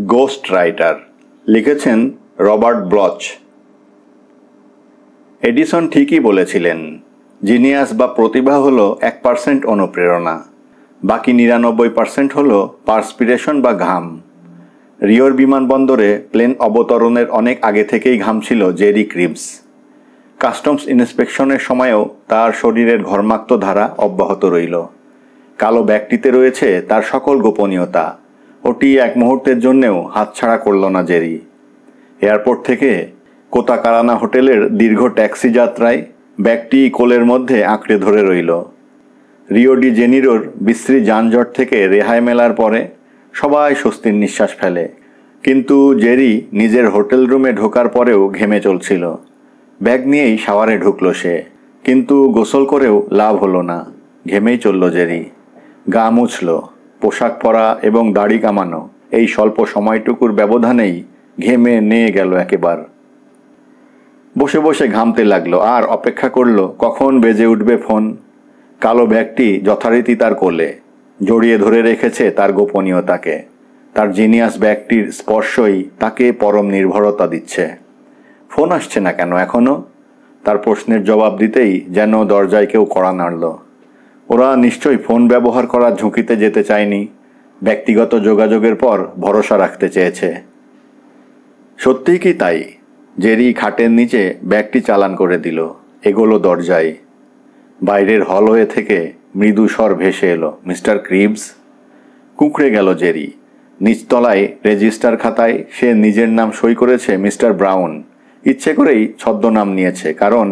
Ghost writer লিখেছেন Robert blotch. Edison ঠিকই বলেছিলেন, জিনিয়াস বা প্রতিভা হলো 1% অনুপ্রেরণা, বাকি 99% হলো পার্সপিরেশন বা ঘাম। রিওর বিমানবন্দরে প্লেন অবতরণের অনেক আগে থেকেই ঘামছিল জেরি ক্রিবস। কাস্টমস ইন্সপেকশনের সময়ও তার শরীরের ঘর্মাক্ত ধারা অব্যাহত রইল। কালো ব্যাগটিতে রয়েছে তার সকল গোপনীয়তা। ওটি এক মুহূর্তের জন্যেও হাতছাড়া করল না জেরি। এয়ারপোর্ট থেকে কোতাকারানা হোটেলের দীর্ঘ ট্যাক্সি যাত্রায় ব্যাগটি কোলের মধ্যে আঁকড়ে ধরে রইল। রিও ডি জেনিরোর বিশ্রী যানজট থেকে রেহাই মেলার পরে সবাই স্বস্তির নিঃশ্বাস ফেলে, কিন্তু জেরি নিজের হোটেল রুমে ঢোকার পরেও ঘেমে চলছিল। ব্যাগ নিয়েই শাওয়ারে ঢুকলো সে, কিন্তু গোসল করেও লাভ হলো না। ঘেমেই চলল জেরি। গা মুছল, পোশাক পরা এবং দাড়ি কামানো এই স্বল্প সময়টুকুর ব্যবধানেই ঘেমে নিয়ে গেল একেবার। বসে বসে ঘামতে লাগলো আর অপেক্ষা করলো কখন বেজে উঠবে ফোন। কালো ব্যাগটি যথারীতি তার কোলে জড়িয়ে ধরে রেখেছে তার গোপনীয়তাকে। তার জিনিয়াস ব্যাগটির স্পর্শই তাকে পরম নির্ভরতা দিচ্ছে। ফোন আসছে না কেন এখনো? তার প্রশ্নের জবাব দিতেই যেন দরজায় কেউ কড়া নাড়ল। ওরা নিশ্চয়ই ফোন ব্যবহার করার ঝুঁকিতে যেতে চায়নি, ব্যক্তিগত যোগাযোগের পর ভরসা রাখতে চেয়েছে। সত্যিই কি তাই? জেরি খাটের নিচে ব্যাগটি চালান করে দিল, এগোলো দরজায়। বাইরের হলওয়ে থেকে মৃদু স্বর ভেসে এলো, মিস্টার ক্রিবস। কুঁকড়ে গেল জেরি। নিচতলায় রেজিস্টার খাতায় সে নিজের নাম সই করেছে মিস্টার ব্রাউন। ইচ্ছে করেই ছদ্মনাম নিয়েছে, কারণ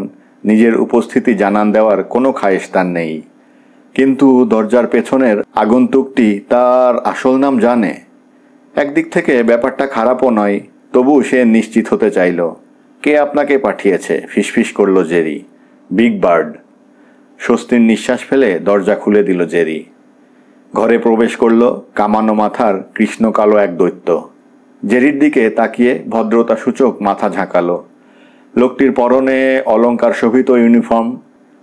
নিজের উপস্থিতি জানান দেওয়ার কোনো খায়েশ তার নেই। কিন্তু দরজার পেছনের আগন্তুকটি তার আসল নাম জানে। একদিক থেকে ব্যাপারটা খারাপও নয়, তবু সে নিশ্চিত হতে চাইল। কে আপনাকে পাঠিয়েছে? ফিসফিস করল জেরি। Big bird. স্বস্তির নিঃশ্বাস ফেলে দরজা খুলে দিল জেরি। ঘরে প্রবেশ করল কামানো মাথার কৃষ্ণকালো এক দৈত্য। জেরির দিকে তাকিয়ে ভদ্রতা সূচক মাথা ঝাঁকালো। লোকটির পরনে অলংকার শোভিত ইউনিফর্ম,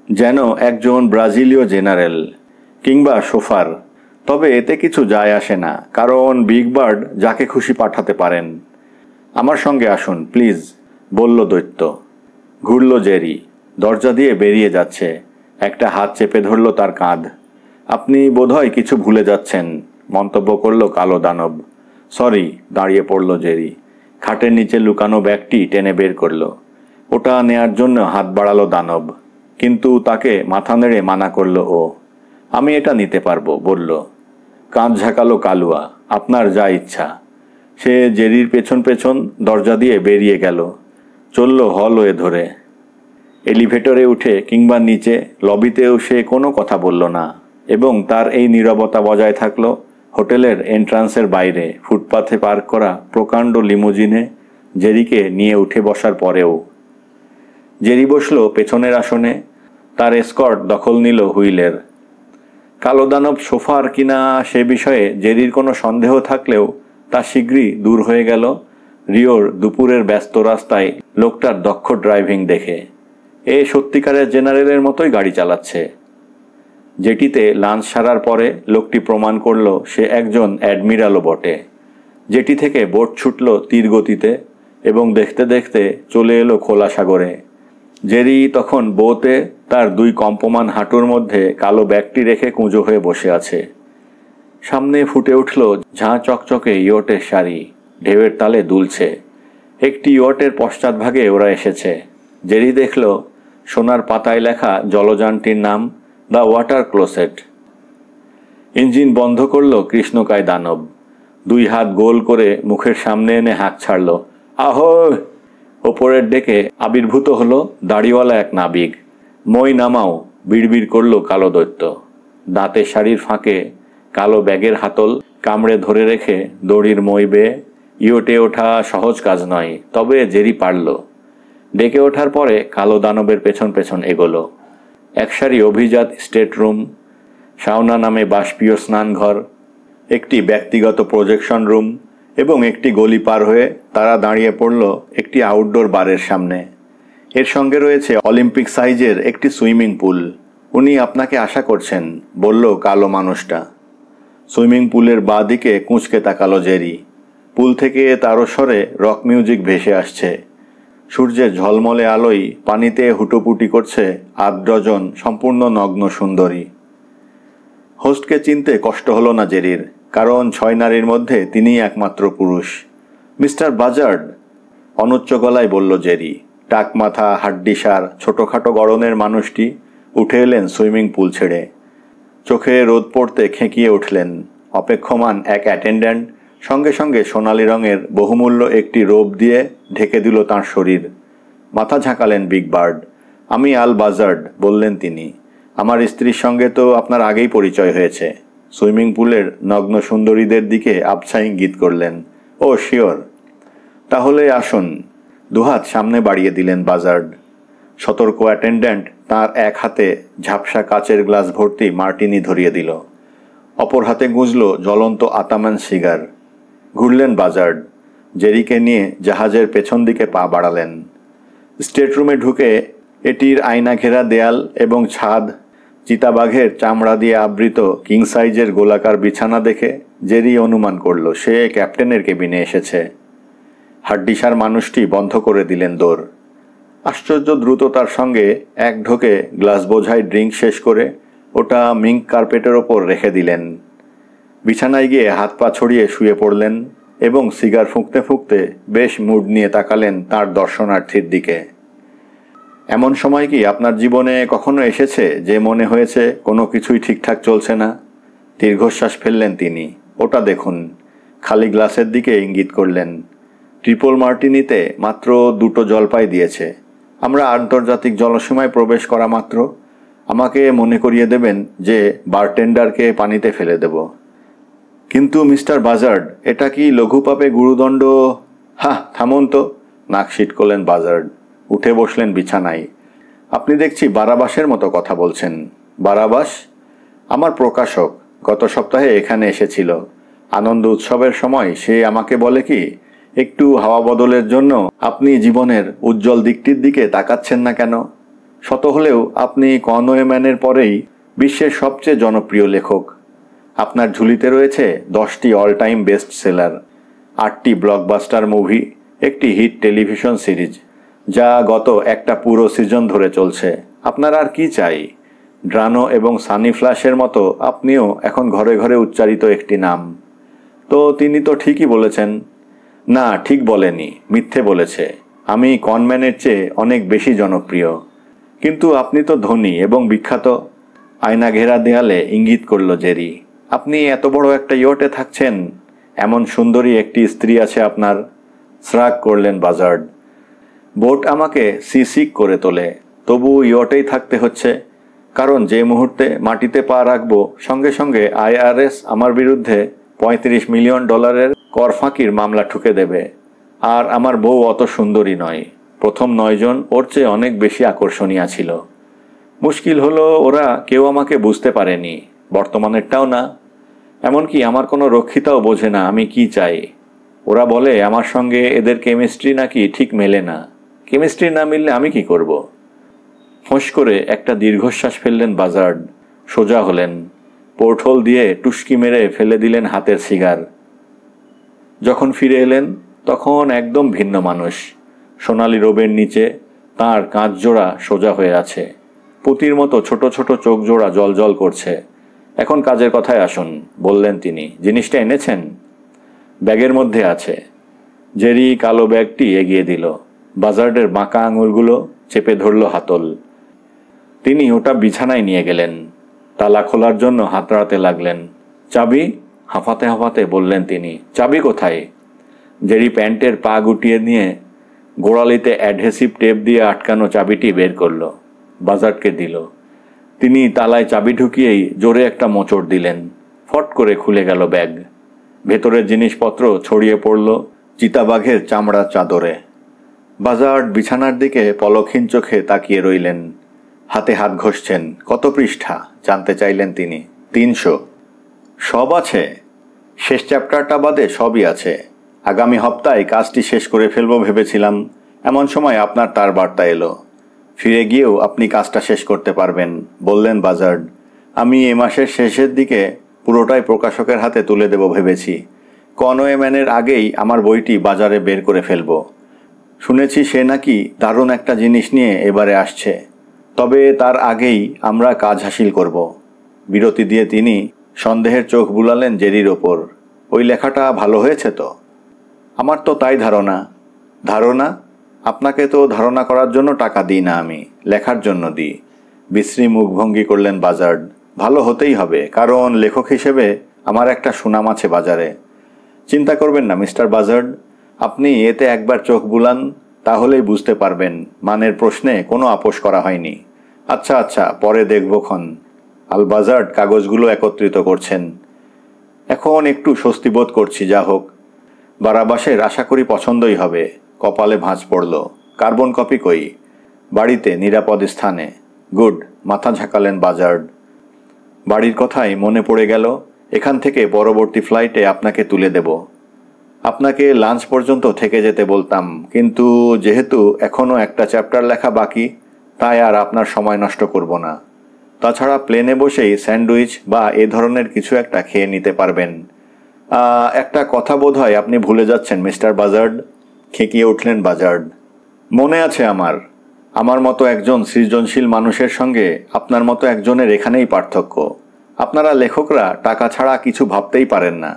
যেন একজন ব্রাজিলীয় জেনারেল কিংবা সোফার। তবে এতে কিছু যায় আসে না, কারণ বিগ বার্ড যাকে খুশি পাঠাতে পারেন। আমার সঙ্গে আসুন প্লিজ, বলল দৈত্য। ঘুরল জেরি। দরজা দিয়ে বেরিয়ে যাচ্ছে। একটা হাত চেপে ধরল তার কাঁধ। আপনি বোধহয় কিছু ভুলে যাচ্ছেন, মন্তব্য করল কালো দানব। সরি। দাঁড়িয়ে পড়ল জেরি। খাটের নিচে লুকানো ব্যাগটি টেনে বের করল। ওটা নেয়ার জন্য হাত বাড়ালো দানব, কিন্তু তাকে মাথা নেড়ে মানা করল ও। আমি এটা নিতে পারবো, বলল। কাঁধ ঝাঁকালো কালুয়া। আপনার যা ইচ্ছা। সে জেরির পেছন পেছন দরজা দিয়ে বেরিয়ে গেল। চলল হলওয়ে ধরে। এলিভেটরে উঠে কিংবা নিচে লবিতেও সে কোনো কথা বলল না, এবং তার এই নীরবতা বজায় থাকলো হোটেলের এন্ট্রান্সের বাইরে ফুটপাথে পার্ক করা প্রকাণ্ড লিমুজিনে জেরিকে নিয়ে উঠে বসার পরেও। জেরি বসল পেছনের আসনে। তার এসকর্ট দখল নিল হুইলের। কালো দানব সোফার কিনা সে বিষয়ে জেরির কোনো সন্দেহ থাকলেও তা শীঘ্রই দূর হয়ে গেল রিওর দুপুরের ব্যস্ত রাস্তায় লোকটার দক্ষ ড্রাইভিং দেখে। এ সত্যিকারের জেনারেলের মতোই গাড়ি চালাচ্ছে। জেটিতে লাঞ্চ সারার পরে লোকটি প্রমাণ করল সে একজন অ্যাডমিরালও বটে। জেটি থেকে বোট ছুটল তীর গতিতে এবং দেখতে দেখতে চলে এলো খোলা সাগরে। জেরি তখন বোতে তার দুই কম্পমান হাঁটুর মধ্যে কালো ব্যাগটি রেখে কুঁজো হয়ে বসে আছে। সামনে ফুটে উঠল ঝাঁ চকচকে ইয়টের শাড়ি, ঢেউয়ের তালে দুলছে। একটি ইয়টের পশ্চাৎভাগে ওরা এসেছে। জেরি দেখল সোনার পাতায় লেখা জলযানটির নাম দ্য ওয়াটার ক্লোসেট। ইঞ্জিন বন্ধ করল কৃষ্ণকায় দানব। দুই হাত গোল করে মুখের সামনে এনে হাঁক ছাড়ল। আহোয়! ওপরের ডেকে আবির্ভূত হলো দাড়িওয়ালা এক নাবিক। মই নামাও, বিড়বিড় করল কালো দৈত্য। দাঁতের শাড়ির ফাঁকে কালো ব্যাগের হাতল কামড়ে ধরে রেখে দড়ির মই বেয়ে ইয়োটে ওঠা সহজ কাজ নয়, তবে জেরি পারল। ডেকে ওঠার পরে কালো দানবের পেছন পেছন এগোলো। একসারি অভিজাত স্টেট রুম, সাউনা নামে বাষ্পীয় স্নানঘর, একটি ব্যক্তিগত প্রজেকশন রুম এবং একটি গলি পার হয়ে তারা দাঁড়িয়ে পড়ল একটি আউটডোর বারের সামনে। এর সঙ্গে রয়েছে অলিম্পিক সাইজের একটি সুইমিং পুল। উনি আপনাকে আশা করছেন, বলল কালো মানুষটা। সুইমিং পুলের বাঁ দিকে কুঁচকে তাকালো জেরি। পুল থেকে তারস্বরে রক মিউজিক ভেসে আসছে। সূর্যের ঝলমলে আলোয় পানিতে হুটোপুটি করছে 8 ডজন সম্পূর্ণ নগ্ন সুন্দরী। হোস্টকে চিনতে কষ্ট হলো না জেরির, কারণ 6 নারীর মধ্যে তিনিই একমাত্র পুরুষ। মিস্টার বাজার্ড, অনুচ্চ গলায় বলল জেরি। টাক মাথা, হাড্ডিসার, ছোটোখাটো গড়নের মানুষটি উঠে এলেন সুইমিং পুল ছেড়ে। চোখে রোদ পড়তে খেঁকিয়ে উঠলেন। অপেক্ষমান এক অ্যাটেন্ড্যান্ট সঙ্গে সঙ্গে সোনালি রঙের বহুমূল্য একটি রোব দিয়ে ঢেকে দিল তাঁর শরীর। মাথা ঝাঁকালেন বিগ বার্ড। আমি আল বাজার্ড, বললেন তিনি। আমার স্ত্রীর সঙ্গে তো আপনার আগেই পরিচয় হয়েছে। সুইমিং পুলের নগ্ন সুন্দরীদের দিকে আবছা ইঙ্গিত করলেন। ও শিওর, তাহলে আসুন। দুহাত সামনে বাড়িয়ে দিলেন বাজার্ড। সতর্ক অ্যাটেন্ড্যান্ট তাঁর এক হাতে ঝাপসা কাচের গ্লাস ভর্তি মার্টিনি ধরিয়ে দিল, অপর হাতে গুঁজল জ্বলন্ত আতামান সিগার। ঘুরলেন বাজার্ড। জেরিকে নিয়ে জাহাজের পেছন দিকে পা বাড়ালেন। স্টেটরুমে ঢুকে এটির আয়না ঘেরা দেয়াল এবং ছাদ চিতাবাঘের চামড়া দিয়ে আবৃত কিং সাইজের গোলাকার বিছানা দেখে জেরি অনুমান করল সে ক্যাপ্টেনের কেবিনে এসেছে। হাড্ডিসার মানুষটি বন্ধ করে দিলেন দৌড়। আশ্চর্য দ্রুততার সঙ্গে এক ঢোকে গ্লাস বোঝাই ড্রিঙ্ক শেষ করে ওটা মিঙ্ক কার্পেটের ওপর রেখে দিলেন। বিছানায় গিয়ে হাত পা ছড়িয়ে শুয়ে পড়লেন এবং সিগার ফুঁকতে ফুঁকতে বেশ মুড নিয়ে তাকালেন তার দর্শনার্থীর দিকে। এমন সময় কি আপনার জীবনে কখনো এসেছে যে মনে হয়েছে কোনো কিছুই ঠিকঠাক চলছে না? দীর্ঘশ্বাস ফেললেন তিনি। ওটা দেখুন। খালি গ্লাসের দিকে ইঙ্গিত করলেন। ট্রিপল মার্টিনিতে মাত্র 2টো জলপাই দিয়েছে। আমরা আন্তর্জাতিক জলসীমায় প্রবেশ করা মাত্র আমাকে মনে করিয়ে দেবেন যে বারটেন্ডারকে পানিতে ফেলে দেব। কিন্তু মিস্টার বাজার্ড, এটা কি লঘু পাপে গুরুদণ্ড? থামুন তো, নাক সিটকলেন বাজার্ড। উঠে বসলেন বিছানায়। আপনি দেখছি বারাবাসের মতো কথা বলছেন। বারাবাস? আমার প্রকাশক গত সপ্তাহে এখানে এসেছিল। আনন্দ উৎসবের সময় সে আমাকে বলে কি, একটু হাওয়া বদলের জন্য আপনি জীবনের উজ্জ্বল দিকটির দিকে তাকাচ্ছেন না কেন? শত হলেও আপনি কনওয়ে ম্যানের পরেই বিশ্বের সবচেয়ে জনপ্রিয় লেখক। আপনার ঝুলিতে রয়েছে 10টি অল টাইম বেস্ট সেলার, 8টি ব্লকবাস্টার মুভি, একটি হিট টেলিভিশন সিরিজ যা গত একটা পুরো সিজন ধরে চলছে। আপনার আর কি চাই? ড্রানো এবং সানি ফ্ল্যাশের মতো আপনিও এখন ঘরে ঘরে উচ্চারিত একটি নাম। তো তিনি তো ঠিকই বলেছেন। না, ঠিক বলেনি, মিথ্যে বলেছে। আমি কনম্যানের চেয়ে অনেক বেশি জনপ্রিয়। কিন্তু আপনি তো ধনী এবং বিখ্যাত। আয়না ঘেরা দেয়ালে ইঙ্গিত করল জেরি। আপনি এত বড় একটা ইয়টে থাকছেন, এমন সুন্দরী একটি স্ত্রী আছে আপনার। শ্রাগ করলেন বাজার্ড। বোট আমাকে সিসিক করে তোলে, তবু ইয়টেই থাকতে হচ্ছে, কারণ যে মুহূর্তে মাটিতে পা রাখবো সঙ্গে সঙ্গে IRS আমার বিরুদ্ধে $35 মিলিয়ন কর ফাঁকির মামলা ঠুকে দেবে। আর আমার বউ অত সুন্দরী নয়। প্রথম 9 জন ওর চেয়ে অনেক বেশি আকর্ষণীয় ছিল। মুশকিল হলো ওরা কেউ আমাকে বুঝতে পারেনি, বর্তমানেরটাও না। এমনকি আমার কোনো রক্ষিতাও বোঝে না আমি কি চাই। ওরা বলে আমার সঙ্গে এদের কেমিস্ট্রি নাকি ঠিক মেলে না। কেমিস্ট্রি না মিললে আমি কি করব? ফোঁস করে একটা দীর্ঘশ্বাস ফেললেন বাজার্ড। সোজা হলেন। পোর্টহোল দিয়ে টুস্কি মেরে ফেলে দিলেন হাতের সিগার। যখন ফিরে এলেন তখন একদম ভিন্ন মানুষ। সোনালি রোবের নিচে তাঁর কাঁচ জোড়া সোজা হয়ে আছে। পুঁতির মতো ছোট ছোট চোখ জোড়া জলজল করছে। এখন কাজের কথায় আসুন, বললেন তিনি। জিনিসটা এনেছেন? ব্যাগের মধ্যে আছে। জেরি কালো ব্যাগটি এগিয়ে দিল। বাজার্ডের বাঁকা আঙুলগুলো চেপে ধরল হাতল। তিনি ওটা বিছানায় নিয়ে গেলেন। তালা খোলার জন্য হাতড়াতে লাগলেন। চাবি? হাঁফাতে হাঁফাতে বললেন তিনি। চাবি কোথায়? জেরি প্যান্টের পা গুটিয়ে নিয়ে গোড়ালিতে অ্যাডহেসিভ টেপ দিয়ে আটকানো চাবিটি বের করল, বাজার্ডকে দিল। তিনি তালায় চাবি ঢুকিয়েই জোরে একটা মোচড় দিলেন। ফট করে খুলে গেল ব্যাগ। ভেতরের জিনিসপত্র ছড়িয়ে পড়ল চিতাবাঘের চামড়ার চাদরে। বাজার্ড বিছানার দিকে পলকহীন চোখে তাকিয়ে রইলেন। হাতে হাত ঘষছেন। কত পৃষ্ঠা জানতে চাইলেন তিনি। 300। সব আছে? শেষ চ্যাপ্টারটা বাদে সবই আছে। আগামী হপ্তায় কাজটি শেষ করে ফেলবো ভেবেছিলাম, এমন সময় আপনার তার বার্তা এলো। ফিরে গিয়েও আপনি কাজটা শেষ করতে পারবেন, বললেন বাজার্ড। আমি এ মাসের শেষের দিকে পুরোটাই প্রকাশকের হাতে তুলে দেব ভেবেছি। কনওয়ে ম্যানের আগেই আমার বইটি বাজারে বের করে ফেলব। শুনেছি সে নাকি দারুণ একটা জিনিস নিয়ে এবারে আসছে, তবে তার আগেই আমরা কাজ হাসিল করব। বিরতি দিয়ে তিনি সন্দেহের চোখ বুলালেন জেরির ওপর। ওই লেখাটা ভালো হয়েছে তো? আমার তো তাই ধারণা। ধারণা? আপনাকে তো ধারণা করার জন্য টাকা দিই না, আমি লেখার জন্য দিই। বিশ্রী মুখভঙ্গি করলেন বাজার্ড। ভালো হতেই হবে, কারণ লেখক হিসেবে আমার একটা সুনাম আছে বাজারে। চিন্তা করবেন না মিস্টার বাজার্ড, আপনি এতে একবার চোখ বুলান, তাহলেই বুঝতে পারবেন মানের প্রশ্নে কোনো আপোষ করা হয়নি। আচ্ছা আচ্ছা, পরে দেখবক্ষণ। আল বাজার্ড কাগজগুলো একত্রিত করছেন। এখন একটু স্বস্তি বোধ করছি, যা হোক। বারাবাসের আশা করি পছন্দই হবে। কপালে ভাঁজ পড়ল। কার্বন কপি কই? বাড়িতে, নিরাপদ স্থানে। গুড, মাথা ঝাঁকালেন বাজার্ড। বাড়ির কথাই মনে পড়ে গেল। এখান থেকে পরবর্তী ফ্লাইটে আপনাকে তুলে দেব। আপনাকে লাঞ্চ পর্যন্ত থেকে যেতে বলতাম, কিন্তু যেহেতু এখনও একটা চ্যাপ্টার লেখা বাকি, তাই আর আপনার সময় নষ্ট করব না। তাছাড়া প্লেনে বসেই স্যান্ডউইচ বা এ ধরনের কিছু একটা খেয়ে নিতে পারবেন। একটা কথা বোধ হয় আপনি ভুলে যাচ্ছেন মিস্টার বাজার্ড। খেকিয়ে উঠলেন বাজার্ড। মনে আছে আমার মতো একজন সৃজনশীল মানুষের সঙ্গে আপনার মতো একজনের এখানেই পার্থক্য। আপনারা লেখকরা টাকা ছাড়া কিছু ভাবতেই পারেন না।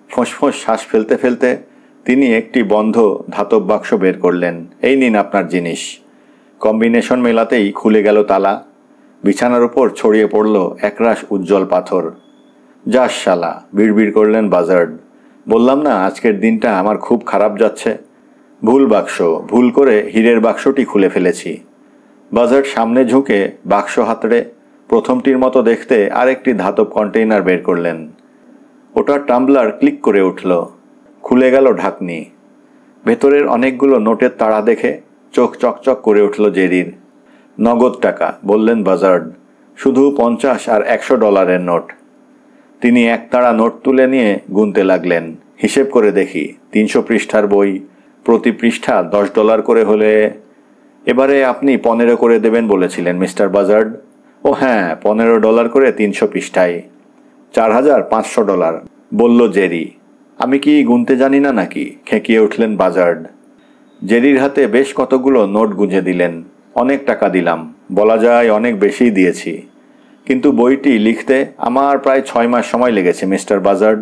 ফোঁস শ্বাস ফেলতে ফেলতে তিনি একটি বন্ধ ধাতব বাক্স বের করলেন। এই নিন আপনার জিনিস। কম্বিনেশন মেলাতেই খুলে গেল তালা। বিছানার উপর ছড়িয়ে পড়ল একরাশ উজ্জ্বল পাথর। যাস শালা, বিড়বিড় করলেন বাজার্ড। বললাম না আজকের দিনটা আমার খুব খারাপ যাচ্ছে। ভুল বাক্স, ভুল করে হীরের বাক্সটি খুলে ফেলেছি। বাজার্ড সামনে ঝুঁকে বাক্স হাতড়ে প্রথমটির মতো দেখতে আরেকটি ধাতব কন্টেইনার বের করলেন। ওটার টাম্বলার ক্লিক করে উঠল। খুলে গেল ঢাকনি। ভেতরের অনেকগুলো নোটের তাড়া দেখে চোখ চকচক করে উঠল জেরির। নগদ টাকা, বললেন বাজার্ড। শুধু 50 আর $100 নোট। তিনি একতাড়া নোট তুলে নিয়ে গুনতে লাগলেন। হিসেব করে দেখি, 300 পৃষ্ঠার বই, প্রতি পৃষ্ঠা $10 করে হলে। এবারে আপনি 15 করে দেবেন বলেছিলেন মিস্টার বাজার্ড। ও হ্যাঁ, $15 করে 300 পৃষ্ঠায়, $4500, বলল জেরি। আমি কি গুনতে জানি না নাকি? খেকিয়ে উঠলেন বাজার্ড। জেরির হাতে বেশ কতগুলো নোট গুঁজে দিলেন। অনেক টাকা দিলাম, বলা যায় অনেক বেশিই দিয়েছি। কিন্তু বইটি লিখতে আমার প্রায় 6 মাস সময় লেগেছে মিস্টার বাজার্ড।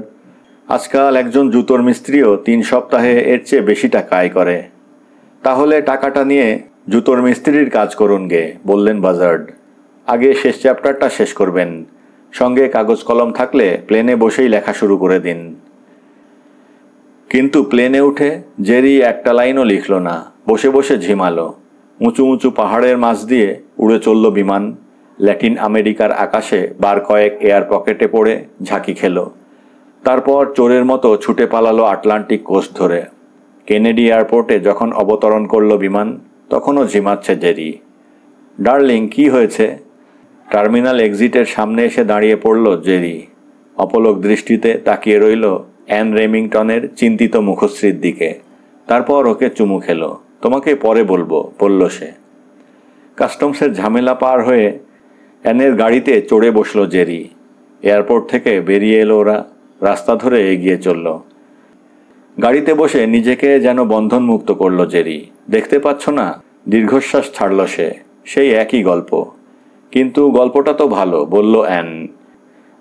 আজকাল একজন জুতোর মিস্ত্রিও 3 সপ্তাহে এর চেয়ে বেশি টাকা আয় করে। তাহলে টাকাটা নিয়ে জুতোর মিস্ত্রির কাজ করুন গে, বললেন বাজার্ড। আগে শেষ চ্যাপ্টারটা শেষ করবেন। সঙ্গে কাগজ কলম থাকলে প্লেনে বসেই লেখা শুরু করে দিন। কিন্তু প্লেনে উঠে জেরি একটা লাইনও লিখল না। বসে বসে ঝিমালো। উঁচু উঁচু পাহাড়ের মাঝ দিয়ে উড়ে চলল বিমান। ল্যাটিন আমেরিকার আকাশে বার কয়েক এয়ার পকেটে পড়ে ঝাঁকি খেল। তারপর চোরের মতো ছুটে পালালো আটলান্টিক কোস্ট ধরে। কেনেডি এয়ারপোর্টে যখন অবতরণ করল বিমান, তখনও ঝিমাচ্ছে জেরি। ডার্লিং, কি হয়েছে? টার্মিনাল এক্সিটের সামনে এসে দাঁড়িয়ে পড়ল জেরি। অপলক দৃষ্টিতে তাকিয়ে রইল অ্যান রেমিংটনের চিন্তিত মুখশ্রীর দিকে। তারপর ওকে চুমু খেল। তোমাকে পরে বলবো, বলল সে। কাস্টমসের ঝামেলা পার হয়ে অ্যানের গাড়িতে চড়ে বসল জেরি। এয়ারপোর্ট থেকে বেরিয়ে এলো ওরা। রাস্তা ধরে এগিয়ে চলল। গাড়িতে বসে নিজেকে যেন বন্ধন মুক্ত করল জেরি। দেখতে পাচ্ছ না? দীর্ঘশ্বাস ছাড়ল সে। সেই একই গল্প। কিন্তু গল্পটা তো ভালো, বলল অ্যান।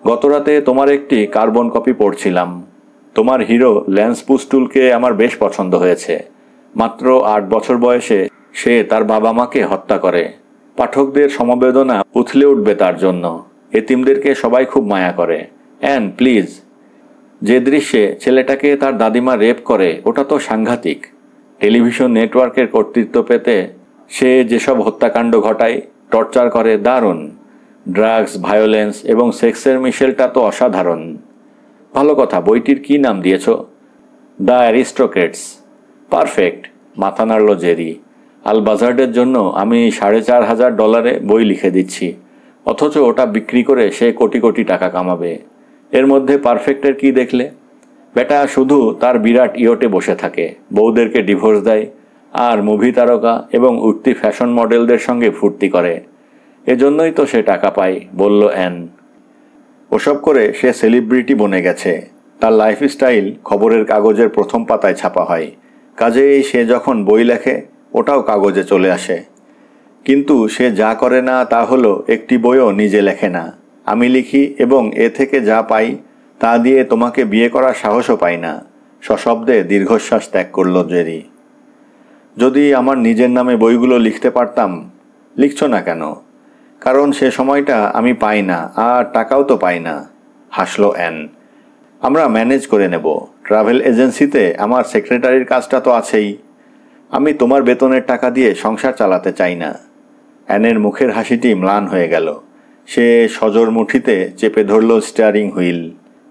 গতরাতে তোমার একটি কার্বন কপি পড়ছিলাম। তোমার হিরো ল্যান্স পুস্টুলকে আমার বেশ পছন্দ হয়েছে। মাত্র 8 বছর বয়সে সে তার বাবা মাকে হত্যা করে। পাঠকদের সমবেদনা উথলে উঠবে তার জন্য। এতিমদেরকে সবাই খুব মায়া করে। An, please. যে দৃশ্যে ছেলেটাকে তার দাদিমা রেপ করে, ওটা তো সাংঘাতিক। টেলিভিশন নেটওয়ার্কের কর্তৃত্ব পেতে সে যেসব হত্যাকাণ্ড ঘটায়, টর্চার করে, দারুণ। ড্রাগস, ভায়োলেন্স এবং সেক্সের মিশেলটা তো অসাধারণ। ভালো কথা, বইটির কি নাম দিয়েছ? দ্য অ্যারিস্টোক্রেটস। পারফেক্ট, মাথা নাড়ল জেরি। আল বাজার্ডের জন্য আমি $4500 বই লিখে দিচ্ছি, অথচ ওটা বিক্রি করে সে কোটি কোটি টাকা কামাবে। এর মধ্যে পারফেক্টের কি দেখলে? বেটা শুধু তার বিরাট ইয়টে বসে থাকে, বউদেরকে ডিভোর্স দেয়, আর মুভি তারকা এবং উঠতি ফ্যাশন মডেলদের সঙ্গে ফুর্তি করে। এজন্যই তো সে টাকা পায়, বলল অ্যান। ওসব করে সে সেলিব্রিটি বনে গেছে। তার লাইফস্টাইল খবরের কাগজের প্রথম পাতায় ছাপা হয়, কাজেই সে যখন বই লেখে ওটাও কাগজে চলে আসে। কিন্তু সে যা করে না তা হলো একটি বইও নিজে লেখে না। আমি লিখি এবং এ থেকে যা পাই তা দিয়ে তোমাকে বিয়ে করার সাহসও পাই না। সশব্দে দীর্ঘশ্বাস ত্যাগ করল জেরি। যদি আমার নিজের নামে বইগুলো লিখতে পারতাম। লিখছ না কেন? কারণ সে সময়টা আমি পাই না, আর টাকাও তো পাই না, হাসল অ্যান। আমরা ম্যানেজ করে নেব। ট্রাভেল এজেন্সিতে আমার সেক্রেটারির কাজটা তো আছেই। আমি তোমার বেতনের টাকা দিয়ে সংসার চালাতে চাই না। অ্যানের মুখের হাসিটি ম্লান হয়ে গেল। সে সজোর মুঠিতে চেপে ধরল স্টিয়ারিং হুইল।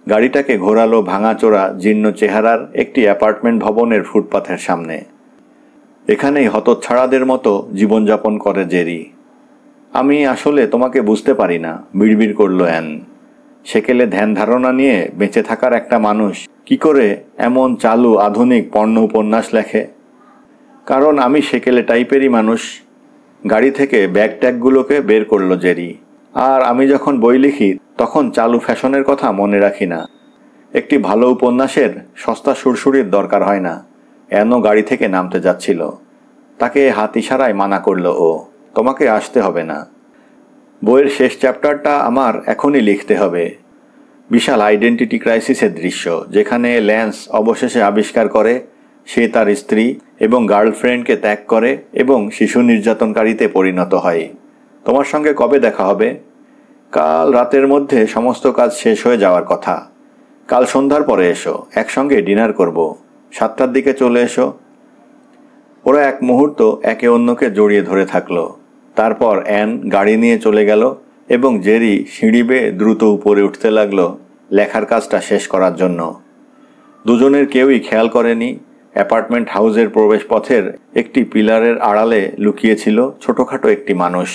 গাড়িটাকে ঘোরালো ভাঙাচোরা জীর্ণ চেহারার একটি অ্যাপার্টমেন্ট ভবনের ফুটপাথের সামনে। এখানেই হতচ্ছাড়াদের মতো জীবনযাপন করে জেরি। আমি আসলে তোমাকে বুঝতে পারি না, বিড়বিড় করল অ্যান। সেকেলে ধ্যান ধারণা নিয়ে বেঁচে থাকার একটা মানুষ কি করে এমন চালু আধুনিক পর্ণ উপন্যাস লেখে? কারণ আমি সেকেলে টাইপেরই মানুষ। গাড়ি থেকে ব্যাগ ট্যাগগুলোকে বের করল জেরি। আর আমি যখন বই লিখি তখন চালু ফ্যাশনের কথা মনে রাখি না। একটি ভালো উপন্যাসের সস্তা সুরসুরির দরকার হয় না। অ্যানও গাড়ি থেকে নামতে যাচ্ছিল। তাকে হাত ইশারায় মানা করল ও, তোমাকে আসতে হবে না। বইয়ের শেষ চ্যাপ্টারটা আমার এখনই লিখতে হবে। বিশাল আইডেন্টিটি ক্রাইসিসের দৃশ্য, যেখানে ল্যান্স অবশেষে আবিষ্কার করে সে তার স্ত্রী এবং গার্লফ্রেন্ডকে ত্যাগ করে এবং শিশু নির্যাতনকারীতে পরিণত হয়। তোমার সঙ্গে কবে দেখা হবে? কাল রাতের মধ্যে সমস্ত কাজ শেষ হয়ে যাওয়ার কথা। কাল সন্ধ্যার পরে এসো, একসঙ্গে ডিনার করব। 7টার দিকে চলে এসো। ওরা এক মুহূর্ত একে অন্যকে জড়িয়ে ধরে থাকলো। তারপর অ্যান গাড়ি নিয়ে চলে গেল এবং জেরি সিঁড়ি বেয়ে দ্রুত উপরে উঠতে লাগলো লেখার কাজটা শেষ করার জন্য। দুজনের কেউই খেয়াল করেনি অ্যাপার্টমেন্ট হাউসের প্রবেশপথের একটি পিলারের আড়ালে লুকিয়েছিল ছোটোখাটো একটি মানুষ।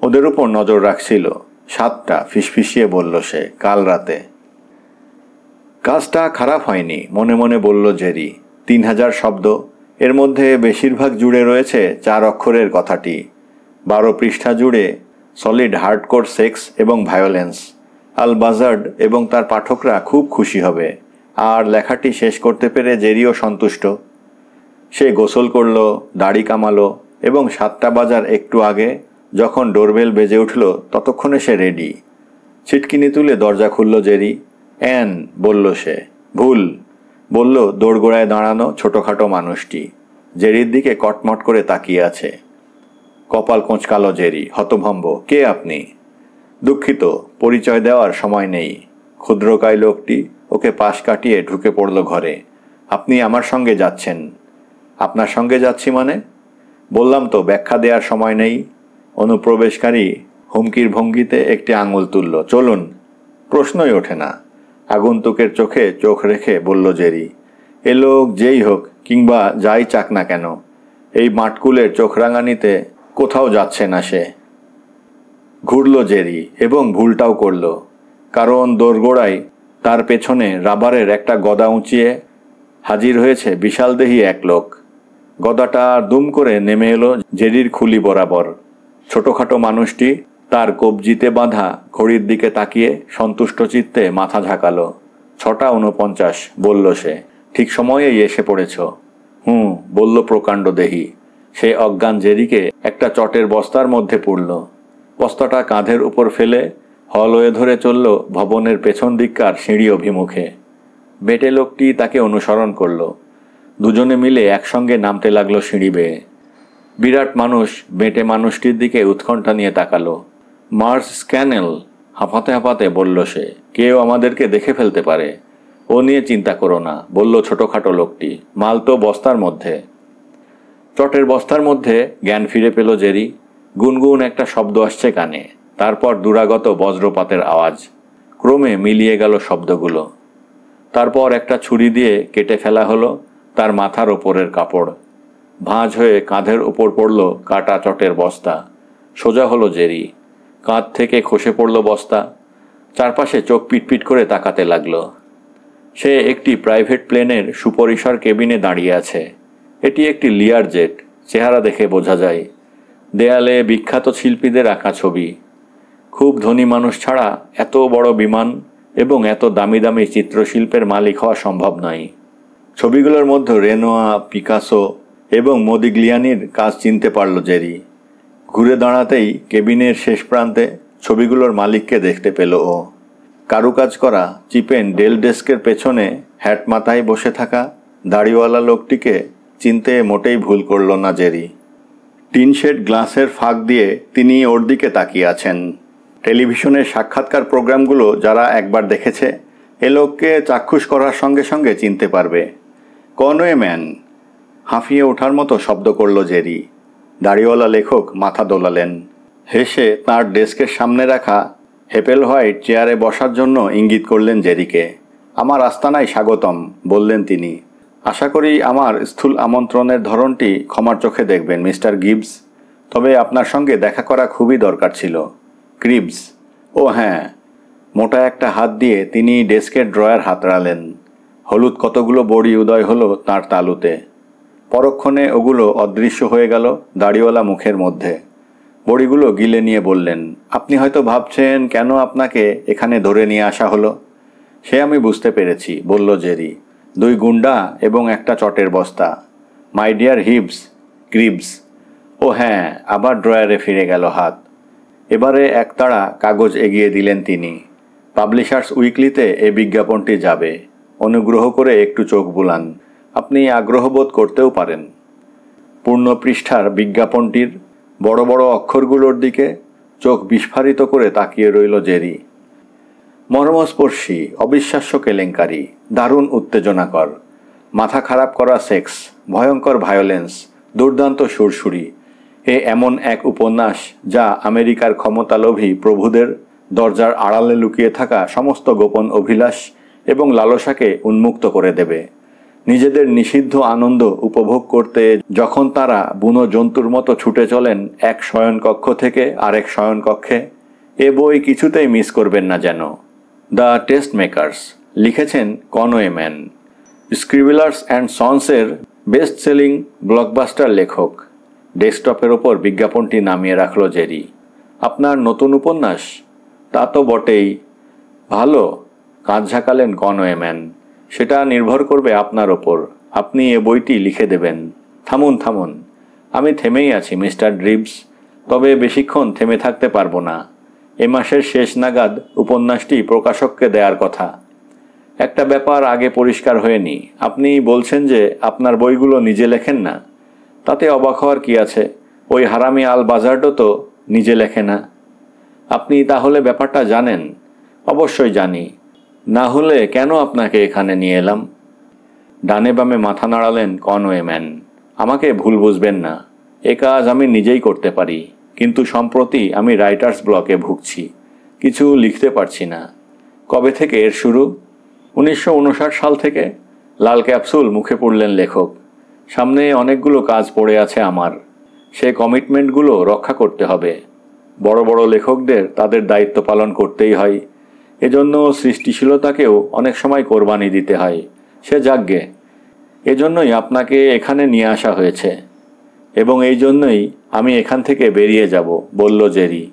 ওদের উপর নজর রাখছিল। 7টা, ফিসফিসিয়ে বলল সে, কাল রাতে। কাজটা খারাপ হয়নি, মনে মনে বলল জেরি। 3000 শব্দ, এর মধ্যে বেশিরভাগ জুড়ে রয়েছে 4 অক্ষরের কথাটি। 12 পৃষ্ঠা জুড়ে সলিড হার্ডকোর সেক্স এবং ভায়োলেন্স। আল বাজার্ড এবং তার পাঠকরা খুব খুশি হবে। আর লেখাটি শেষ করতে পেরে জেরিও সন্তুষ্ট। সে গোসল করল, দাড়ি কামালো এবং 7টা বাজার একটু আগে যখন ডোরবেল বেজে উঠল ততক্ষণে সে রেডি। ছিটকিনি তুলে দরজা খুলল জেরি। অ্যান, বলল সে। ভুল, বলল দোরগোড়ায় দাঁড়ানো ছোটোখাটো মানুষটি। জেরির দিকে কটমট করে তাকিয়ে আছে। কপাল কোঁচকালো জেরি, হতভম্ব। কে আপনি? দুঃখিত, পরিচয় দেওয়ার সময় নেই। ক্ষুদ্রকায় লোকটি ওকে পাশ কাটিয়ে ঢুকে পড়ল ঘরে। আপনি আমার সঙ্গে যাচ্ছেন? আপনার সঙ্গে যাচ্ছি মানে? বললাম তো ব্যাখ্যা দেওয়ার সময় নেই। অনুপ্রবেশকারী হুমকির ভঙ্গিতে একটি আঙুল তুলল। চলুন। প্রশ্নই ওঠে না। আগন্তুকের চোখে চোখ রেখে বলল জেরি। এ লোক যেই হোক কিংবা যাই চাক না কেন, এই মাটকুলের চোখ রাঙানিতে কোথাও যাচ্ছে না সে। ঘুরল জেরি এবং ভুলটাও করল, কারণ দোরগোড়ায় তার পেছনে রাবারের একটা গদা উঁচিয়ে হাজির হয়েছে বিশালদেহী এক লোক। গদাটা দুম করে নেমে এলো জেরির খুলি বরাবর। ছোটোখাটো মানুষটি তার কবজিতে বাঁধা ঘড়ির দিকে তাকিয়ে সন্তুষ্ট চিত্তে মাথা ঝাঁকালো। 6:49, বলল সে। ঠিক সময়েই এসে পড়েছ। বলল প্রকাণ্ড দেহী। সে অজ্ঞান জেরিকে একটা চটের বস্তার মধ্যে পুরল। বস্তাটা কাঁধের উপর ফেলে হলওয়ে ধরে চলল ভবনের পেছন দিককার সিঁড়ি অভিমুখে। বেটে লোকটি তাকে অনুসরণ করল। দুজনে মিলে একসঙ্গে নামতে লাগলো সিঁড়ি বেয়ে। বিরাট মানুষ বেটে মানুষটির দিকে উৎকণ্ঠা নিয়ে তাকালো। মার্স স্ক্যানেল, হাঁপাতে হাঁপাতে বলল সে। কেউ আমাদেরকে দেখে ফেলতে পারে। ও নিয়ে চিন্তা করো না, বলল ছোটোখাটো লোকটি। মাল তো বস্তার মধ্যে। চটের বস্তার মধ্যে জ্ঞান ফিরে পেল জেরি। গুনগুন একটা শব্দ আসছে কানে। তারপর দুরাগত বজ্রপাতের আওয়াজ। ক্রমে মিলিয়ে গেল শব্দগুলো। তারপর একটা ছুরি দিয়ে কেটে ফেলা হলো তার মাথার ওপরের কাপড়। ভাঁজ হয়ে কাঁধের ওপর পড়ল কাটা চটের বস্তা। সোজা হলো জেরি। কাঁধ থেকে খসে পড়ল বস্তা। চারপাশে চোখ পিটপিট করে তাকাতে লাগলো। সে একটি প্রাইভেট প্লেনের সুপরিসর কেবিনে দাঁড়িয়ে আছে। এটি একটি লিয়ার জেট, চেহারা দেখে বোঝা যায়। দেয়ালে বিখ্যাত শিল্পীদের আঁকা ছবি। খুব ধনী মানুষ ছাড়া এত বড় বিমান এবং এত দামি দামি চিত্রশিল্পের মালিক হওয়া সম্ভব নয়। ছবিগুলোর মধ্যে রেনোয়া, পিকাসো এবং মদিগ্লিয়ানির কাজ চিনতে পারল জেরি। ঘুরে দাঁড়াতেই কেবিনের শেষ প্রান্তে ছবিগুলোর মালিককে দেখতে পেল ও। কারুকাজ করা চিপেন ডেল ডেস্কের পেছনে হ্যাট মাথায় বসে থাকা দাড়িওয়ালা লোকটিকে চিনতে মোটেই ভুল করল না জেরি। টিনশেড গ্লাসের ফাঁক দিয়ে তিনি ওর দিকে তাকিয়ে আছেন। টেলিভিশনের সাক্ষাৎকার প্রোগ্রামগুলো যারা একবার দেখেছে এ লোককে চাক্ষুষ করার সঙ্গে সঙ্গে চিনতে পারবে। কনওয়ে ম্যান, হাঁফিয়ে ওঠার মতো শব্দ করল জেরি। দাড়িওয়ালা লেখক মাথা দোলালেন। হেসে তার ডেস্কের সামনে রাখা হেপেল হোয়াইট চেয়ারে বসার জন্য ইঙ্গিত করলেন জেরিকে। আমার আস্তানায় স্বাগতম, বললেন তিনি। আশা করি আমার স্থূল আমন্ত্রণের ধরনটি ক্ষমার চোখে দেখবেন মিস্টার গিবস। তবে আপনার সঙ্গে দেখা করা খুবই দরকার ছিল। ক্রিবস, ও হ্যাঁ। মোটা একটা হাত দিয়ে তিনি ডেস্কের ড্রয়ার হাতড়ালেন। হলুদ কতগুলো বড়ি উদয় হলো তাঁর তালুতে। পরক্ষণে ওগুলো অদৃশ্য হয়ে গেল দাড়িওয়ালা মুখের মধ্যে। বড়িগুলো গিলে নিয়ে বললেন, আপনি হয়তো ভাবছেন কেন আপনাকে এখানে ধরে নিয়ে আসা হলো। সে আমি বুঝতে পেরেছি, বলল জেরি। 2 গুন্ডা এবং একটা চটের বস্তা। My dear হিবস, ক্রিবস। ও হ্যাঁ, আবার ড্রয়ারে ফিরে গেল হাত। এবারে একতাড়া কাগজ এগিয়ে দিলেন তিনি। পাবলিশার্স উইকলিতে এই বিজ্ঞাপনটি যাবে। অনুগ্রহ করে একটু চোখ বুলান। আপনি আগ্রহবোধ করতেও পারেন। পূর্ণ পৃষ্ঠার বিজ্ঞাপনটির বড় বড় অক্ষরগুলোর দিকে চোখ বিস্ফারিত করে তাকিয়ে রইল জেরি। মর্মস্পর্শী, অবিশ্বাস্য কেলেঙ্কারি, দারুণ উত্তেজনাকর, মাথা খারাপ করা সেক্স, ভয়ঙ্কর ভায়োলেন্স, দুর্দান্ত সুরসুরি। এমন এক উপন্যাস যা আমেরিকার ক্ষমতালোভী প্রভুদের দরজার আড়ালে লুকিয়ে থাকা সমস্ত গোপন অভিলাষ এবং লালসাকে উন্মুক্ত করে দেবে। নিজেদের নিষিদ্ধ আনন্দ উপভোগ করতে যখন তারা বুনো জন্তুর মতো ছুটে চলেন এক শয়নকক্ষ থেকে আরেক শয়নকক্ষে, এ বই কিছুতেই মিস করবেন না যেন। দ্য টেস্ট মেকার্স, লিখেছেন কনওয়ে ম্যান, স্ক্রিবিলার্স অ্যান্ড সন্সের বেস্ট সেলিং ব্লকবাস্টার লেখক। ডেস্কটপের ওপর বিজ্ঞাপনটি নামিয়ে রাখল জেরি। আপনার নতুন উপন্যাস? তা তো বটেই। ভালো, কাঁধ ঝাঁকালেন কনওয়ে ম্যান। সেটা নির্ভর করবে আপনার ওপর। আপনি এ বইটি লিখে দেবেন। থামুন থামুন, আমি থেমেই আছি মিস্টার ড্রিবস। তবে বেশিক্ষণ থেমে থাকতে পারবো না। এ মাসের শেষ নাগাদ উপন্যাসটি প্রকাশককে দেওয়ার কথা। একটা ব্যাপার আগে পরিষ্কার হয়নি। আপনি বলছেন যে আপনার বইগুলো নিজে লেখেন না। তাতে অবাক হওয়ার কি আছে? ওই হারামি আল বাজার্ডও তো নিজে লেখে না। আপনি তাহলে ব্যাপারটা জানেন? অবশ্যই জানি, না হলে কেন আপনাকে এখানে নিয়ে এলাম? ডানে বামে মাথা নাড়ালেন কনওয়ে ম্যান। আমাকে ভুল বুঝবেন না, এ কাজ আমি নিজেই করতে পারি, কিন্তু সম্প্রতি আমি রাইটার্স ব্লকে ভুগছি। কিছু লিখতে পারছি না। কবে থেকে এর শুরু? 1959 সাল থেকে। লাল ক্যাপসুল মুখে পড়লেন লেখক। সামনে অনেকগুলো কাজ পড়ে আছে আমার। সে কমিটমেন্টগুলো রক্ষা করতে হবে। বড় বড় লেখকদের তাদের দায়িত্ব পালন করতেই হয়। এজন্য সৃষ্টিশীলতাকেও অনেক সময় কোরবানি দিতে হয়। সে যাজ্ঞে। এজন্যই আপনাকে এখানে নিয়ে আসা হয়েছে এবং এই জন্যই আমি এখান থেকে বেরিয়ে যাব, বলল জেরি।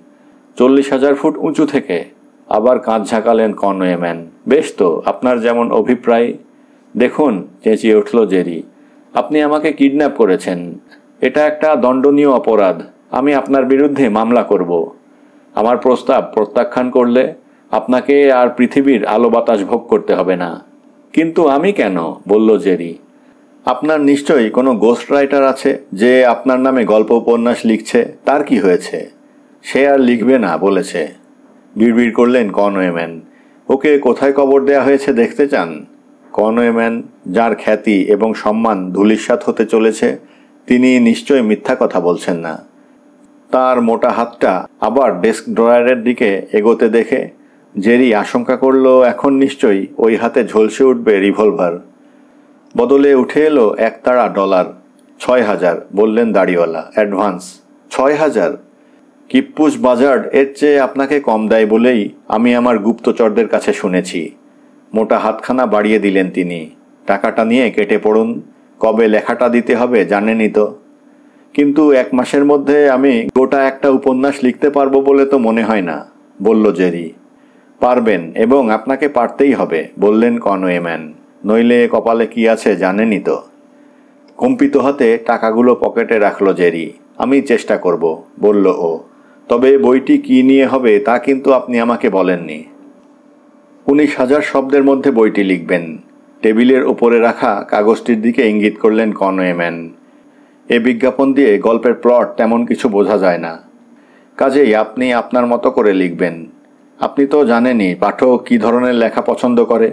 40,000 ফুট উঁচু থেকে? আবার কাঁধ ঝাঁকালেন কনওয়ে ম্যান। বেশ তো, আপনার যেমন অভিপ্রায়। দেখুন, চেঁচিয়ে উঠল জেরি, আপনি আমাকে কিডন্যাপ করেছেন। এটা একটা দণ্ডনীয় অপরাধ। আমি আপনার বিরুদ্ধে মামলা করব। আমার প্রস্তাব প্রত্যাখ্যান করলে আপনাকে আর পৃথিবীর আলো বাতাস ভোগ করতে হবে না। কিন্তু আমি কেন? বলল জেরি। আপনার নিশ্চয়ই কোনো গোস্ট রাইটার আছে যে আপনার নামে গল্প উপন্যাস লিখছে। তার কি হয়েছে? সে আর লিখবে না বলেছে। বিড়বিড় করলেন কনওয়ে ম্যান। ওকে কোথায় কবর দেয়া হয়েছে দেখতে চান? কনওয়ে ম্যান, যার খ্যাতি এবং সম্মান ধূলিসাৎ হতে চলেছে, তিনি নিশ্চয়ই মিথ্যা কথা বলছেন না। তার মোটা হাতটা আবার ডেস্ক ড্রয়ারের দিকে এগোতে দেখে জেরি আশঙ্কা করল এখন নিশ্চয়ই ওই হাতে ঝলসে উঠবে রিভলভার। বদলে উঠে এলো একতাড়া ডলার। 6,000, বললেন দাড়িওয়ালা। অ্যাডভান্স 6,000? কিপ্পুস বাজার্ড এর চেয়ে আপনাকে কম দেয় বলেই আমি আমার গুপ্তচরদের কাছে শুনেছি। মোটা হাতখানা বাড়িয়ে দিলেন তিনি। টাকাটা নিয়ে কেটে পড়ুন। কবে লেখাটা দিতে হবে জানেনই তো। কিন্তু 1 মাসের মধ্যে আমি গোটা একটা উপন্যাস লিখতে পারবো বলে তো মনে হয় না, বলল জেরি। পারবেন এবং আপনাকে পারতেই হবে, বললেন কনওয়েম্যান। নইলে কপালে কি আছে জানেনই তো। কম্পিত হাতে টাকাগুলো পকেটে রাখল জেরি। আমি চেষ্টা করব, বলল ও। তবে বইটি কি নিয়ে হবে তা কিন্তু আপনি আমাকে বলেননি। 19,000 শব্দের মধ্যে বইটি লিখবেন। টেবিলের ওপরে রাখা কাগজটির দিকে ইঙ্গিত করলেন কনওয়েম্যান। এ বিজ্ঞাপন দিয়ে গল্পের প্লট তেমন কিছু বোঝা যায় না, কাজেই আপনি আপনার মতো করে লিখবেন। আপনি তো জানেনই পাঠক কী ধরনের লেখা পছন্দ করে,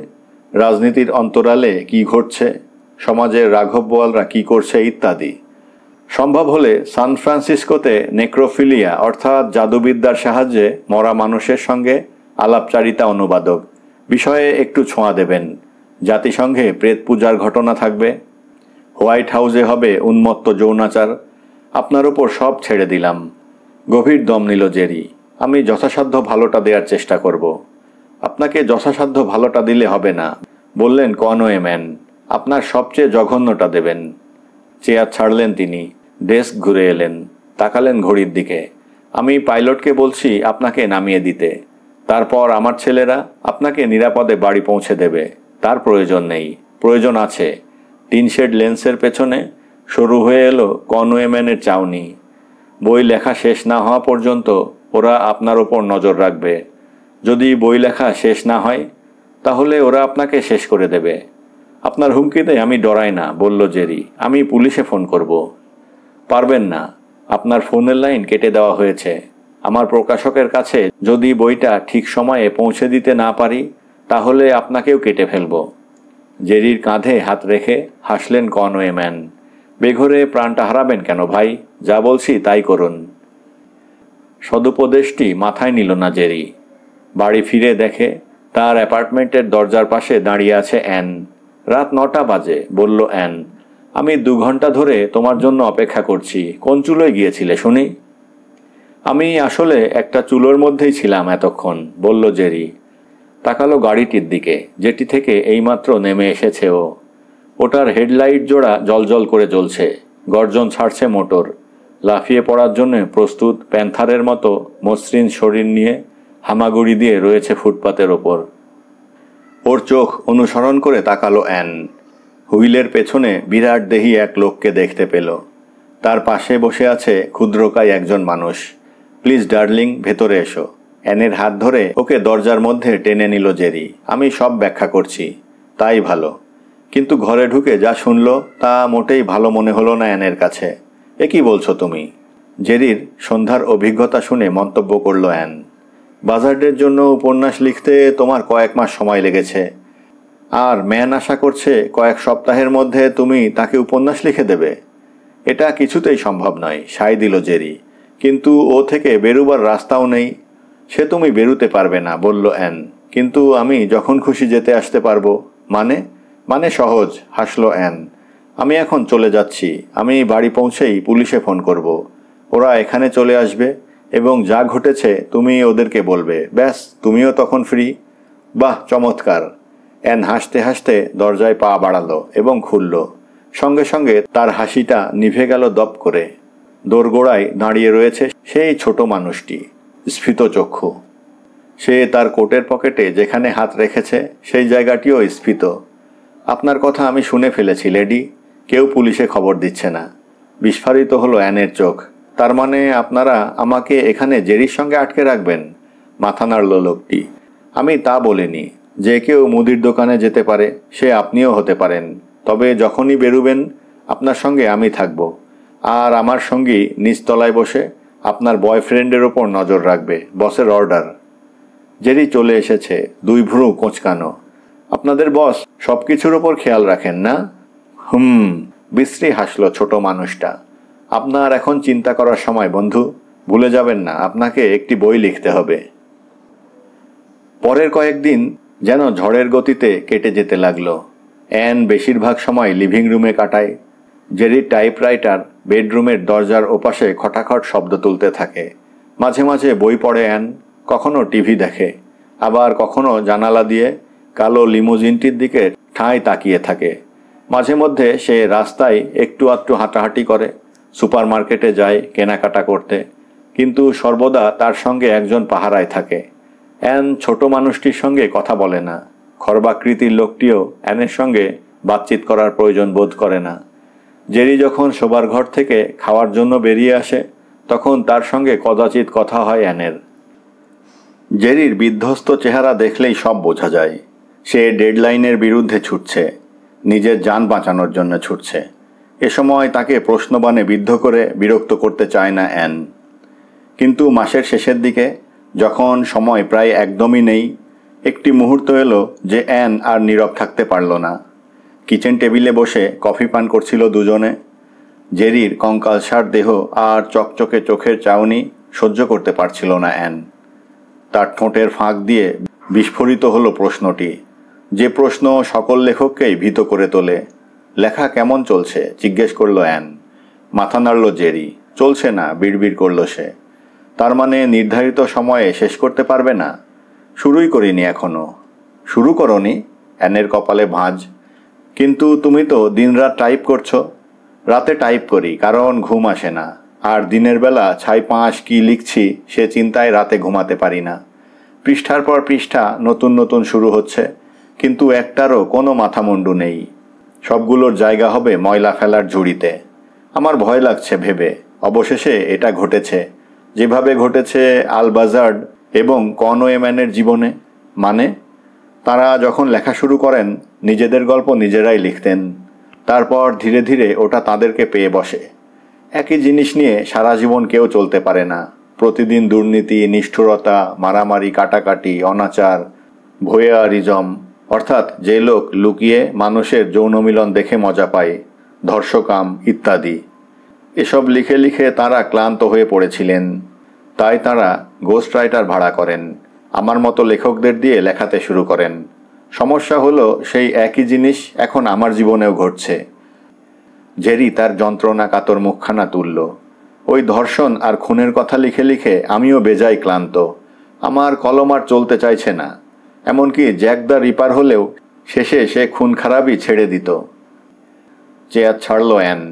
রাজনীতির অন্তরালে কি ঘটছে, সমাজের রাঘব বোয়ালরা কী করছে ইত্যাদি। সম্ভব হলে সান ফ্রান্সিসকোতে নেক্রোফিলিয়া অর্থাৎ জাদুবিদ্যার সাহায্যে মরা মানুষের সঙ্গে আলাপচারিতা অনুবাদক বিষয়ে একটু ছোঁয়া দেবেন। জাতিসংঘে প্রেত পূজার ঘটনা থাকবে। হোয়াইট হাউসে হবে উন্মত্ত যৌনাচার। আপনার ওপর সব ছেড়ে দিলাম। গভীর দম নিল জেরি। আমি যথাসাধ্য ভালোটা দেওয়ার চেষ্টা করব। আপনাকে যথাসাধ্য ভালোটা দিলে হবে না, বললেন কনওয়েম্যান। আপনার সবচেয়ে জঘন্যটা দেবেন। চেয়ার ছাড়লেন তিনি, ডেস্ক ঘুরে এলেন, তাকালেন ঘড়ির দিকে। আমি পাইলটকে বলছি আপনাকে নামিয়ে দিতে। তারপর আমার ছেলেরা আপনাকে নিরাপদে বাড়ি পৌঁছে দেবে। তার প্রয়োজন নেই। প্রয়োজন আছে। টিনশেড লেন্সের পেছনে শুরু হয়ে এলো কনওয়েম্যানের চাউনি। বই লেখা শেষ না হওয়া পর্যন্ত ওরা আপনার ওপর নজর রাখবে। যদি বই লেখা শেষ না হয় তাহলে ওরা আপনাকে শেষ করে দেবে। আপনার হুমকিতে আমি ডরাই না, বলল জেরি। আমি পুলিশে ফোন করব। পারবেন না। আপনার ফোনের লাইন কেটে দেওয়া হয়েছে। আমার প্রকাশকের কাছে যদি বইটা ঠিক সময়ে পৌঁছে দিতে না পারি তাহলে আপনাকেও কেটে ফেলব। জেরির কাঁধে হাত রেখে হাসলেন কনওয়েম্যান। বেঘরে প্রাণটা হারাবেন কেন ভাই? যা বলছি তাই করুন। সদুপদেশটি মাথায় নিল না জেরি। বাড়ি ফিরে দেখে তার অ্যাপার্টমেন্টের দরজার পাশে দাঁড়িয়ে আছে অ্যান। রাত 9টা বাজে, বলল অ্যান। আমি 2 ঘন্টা ধরে তোমার জন্য অপেক্ষা করছি। কোন চুলোয় গিয়েছিলে শুনি? আমি আসলে একটা চুলোর মধ্যেই ছিলাম এতক্ষণ, বলল জেরি। তাকালো গাড়িটির দিকে, যেটি থেকে এইমাত্র নেমে এসেছে ও। ওটার হেডলাইট জোড়া জলজল করে জ্বলছে। গর্জন ছাড়ছে মোটর। লাফিয়ে পড়ার জন্য প্রস্তুত প্যান্থারের মতো মসৃণ শরীর নিয়ে হামাগুড়ি দিয়ে রয়েছে ফুটপাতের ওপর। ওর চোখ অনুসরণ করে তাকালো অ্যান। হুইলের পেছনে বিরাট দেহী এক লোককে দেখতে পেল। তার পাশে বসে আছে ক্ষুদ্রকায় একজন মানুষ। প্লিজ ডার্লিং, ভেতরে এসো। অ্যানের হাত ধরে ওকে দরজার মধ্যে টেনে নিল জেরি। আমি সব ব্যাখ্যা করছি। তাই ভালো। কিন্তু ঘরে ঢুকে যা শুনল তা মোটেই ভালো মনে হলো না অ্যানের কাছে। এ কি বলছো তুমি? জেরির সন্ধ্যার অভিজ্ঞতা শুনে মন্তব্য করল অ্যান। বাজারডের জন্য উপন্যাস লিখতে তোমার কয়েক মাস সময় লেগেছে, আর ম্যান আশা করছে কয়েক সপ্তাহের মধ্যে তুমি তাকে উপন্যাস লিখে দেবে। এটা কিছুতেই সম্ভব নয়, সায় দিল জেরি। কিন্তু ও থেকে বেরুবার রাস্তাও নেই। সে তুমি বেরুতে পারবে না, বলল অ্যান। কিন্তু আমি যখন খুশি যেতে আসতে পারবো। মানে সহজ, হাসল অ্যান। আমি এখন চলে যাচ্ছি। আমি বাড়ি পৌঁছেই পুলিশে ফোন করব। ওরা এখানে চলে আসবে এবং যা ঘটেছে তুমি ওদেরকে বলবে। ব্যাস, তুমিও তখন ফ্রি। বাহ, চমৎকার। অ্যান হাসতে হাসতে দরজায় পা বাড়ালো এবং খুলল। সঙ্গে সঙ্গে তার হাসিটা নিভে গেল দপ করে। দোরগোড়ায় দাঁড়িয়ে রয়েছে সেই ছোট মানুষটি, স্ফীত চক্ষু। সে তার কোটের পকেটে যেখানে হাত রেখেছে সেই জায়গাটিও স্ফীত। আপনার কথা আমি শুনে ফেলেছি লেডি। কেউ পুলিশে খবর দিচ্ছে না। বিস্ফারিত হলো অ্যানের চোখ। তার মানে আপনারা আমাকে এখানে জেরির সঙ্গে আটকে রাখবেন? মাথা নাড়ল লোকটি। আমি তা বলিনি। যে কেউ মুদির দোকানে যেতে পারে, সে আপনিও হতে পারেন। তবে যখনই বেরুবেন আপনার সঙ্গে আমি থাকব। আর আমার সঙ্গী নিচতলায় বসে আপনার বয়ফ্রেন্ডের ওপর নজর রাখবে। বসের অর্ডার। জেরি চলে এসেছে, 2 ভ্রু কোঁচকানো। আপনাদের বস সব কিছুর ওপর খেয়াল রাখেন না? বিশ্রী হাসল ছোট মানুষটা। আপনার এখন চিন্তা করার সময় বন্ধু। ভুলে যাবেন না আপনাকে একটি বই লিখতে হবে। পরের কয়েকদিন যেন ঝড়ের গতিতে কেটে যেতে লাগলো। অ্যান বেশিরভাগ সময় লিভিং রুমে কাটায়। জেরির টাইপরাইটার বেডরুমের দরজার ওপাশে খটাখট শব্দ তুলতে থাকে। মাঝে মাঝে বই পড়ে অ্যান, কখনো টিভি দেখে, আবার কখনো জানালা দিয়ে কালো লিমুজিনটির দিকে ঠাঁই তাকিয়ে থাকে। মাঝে মধ্যে সে রাস্তায় একটু আধটু হাঁটাহাঁটি করে, সুপারমার্কেটে যায় কেনাকাটা করতে। কিন্তু সর্বদা তার সঙ্গে একজন পাহারায় থাকে। অ্যান ছোট মানুষটির সঙ্গে কথা বলে না। খর্বাকৃতির লোকটিও অ্যানের সঙ্গে বাতচিত করার প্রয়োজন বোধ করে না। জেরি যখন শোবার ঘর থেকে খাওয়ার জন্য বেরিয়ে আসে তখন তার সঙ্গে কদাচিৎ কথা হয় অ্যানের। জেরির বিধ্বস্ত চেহারা দেখলেই সব বোঝা যায়। সে ডেডলাইনের বিরুদ্ধে ছুটছে, নিজের যান বাঁচানোর জন্য ছুটছে। এ সময় তাকে প্রশ্নবাণে বিদ্ধ করে বিরক্ত করতে চায় না অ্যান। কিন্তু মাসের শেষের দিকে যখন সময় প্রায় একদমই নেই, একটি মুহূর্ত এলো যে অ্যান আর নীরব থাকতে পারল না। কিচেন টেবিলে বসে কফি পান করছিল দুজনে। জেরির কঙ্কালসার দেহ আর চকচকে চোখের চাউনি সহ্য করতে পারছিল না অ্যান। তার ঠোঁটের ফাঁক দিয়ে বিস্ফোরিত হলো প্রশ্নটি, যে প্রশ্ন সকল লেখককেই ভীত করে তোলে। লেখা কেমন চলছে জিজ্ঞেস করল অ্যান। মাথা নাড়ল জেরি। চলছে না, বিড়বিড় করল সে। তার মানে নির্ধারিত সময়ে শেষ করতে পারবে না? শুরুই করিনি এখনো। শুরু করনি? অ্যানের কপালে ভাঁজ। কিন্তু তুমি তো দিনরাত টাইপ করছো। রাতে টাইপ করি কারণ ঘুম আসে না, আর দিনের বেলা ছাই পাঁশ কি লিখছি সে চিন্তায় রাতে ঘুমাতে পারি না। পৃষ্ঠার পর পৃষ্ঠা নতুন নতুন শুরু হচ্ছে, কিন্তু একটারও কোনো মাথামুন্ডু নেই। সবগুলোর জায়গা হবে ময়লা ফেলার ঝুড়িতে। আমার ভয় লাগছে ভেবে। অবশেষে এটা ঘটেছে, যেভাবে ঘটেছে আলবাজার্ড এবং কনওয়ে ম্যানের জীবনে। মানে তারা যখন লেখা শুরু করেন নিজেদের গল্প নিজেরাই লিখতেন, তারপর ধীরে ধীরে ওটা তাদেরকে পেয়ে বসে। একই জিনিস নিয়ে সারা জীবন কেউ চলতে পারে না। প্রতিদিন দুর্নীতি, নিষ্ঠুরতা, মারামারি, কাটাকাটি, অনাচার, ভোয়েয়ারিজম, অর্থাৎ যে লোক লুকিয়ে মানুষের যৌন মিলন দেখে মজা পায়, ধর্ষকাম ইত্যাদি। এসব লিখে লিখে তারা ক্লান্ত হয়ে পড়েছিলেন। তাই তারা গোস্ট রাইটার ভাড়া করেন, আমার মতো লেখকদের দিয়ে লেখাতে শুরু করেন। সমস্যা হলো সেই একই জিনিস এখন আমার জীবনেও ঘটছে। জেরি তার যন্ত্রণা কাতর মুখখানা তুলল। ওই ধর্ষণ আর খুনের কথা লিখে লিখে আমিও বেজায় ক্লান্ত। আমার কলম আর চলতে চাইছে না। এমনকি জ্যাক দ্য রিপার হলেও শেষে সে খুন খারাপই ছেড়ে দিত। চেয়ার ছাড়ল অ্যান।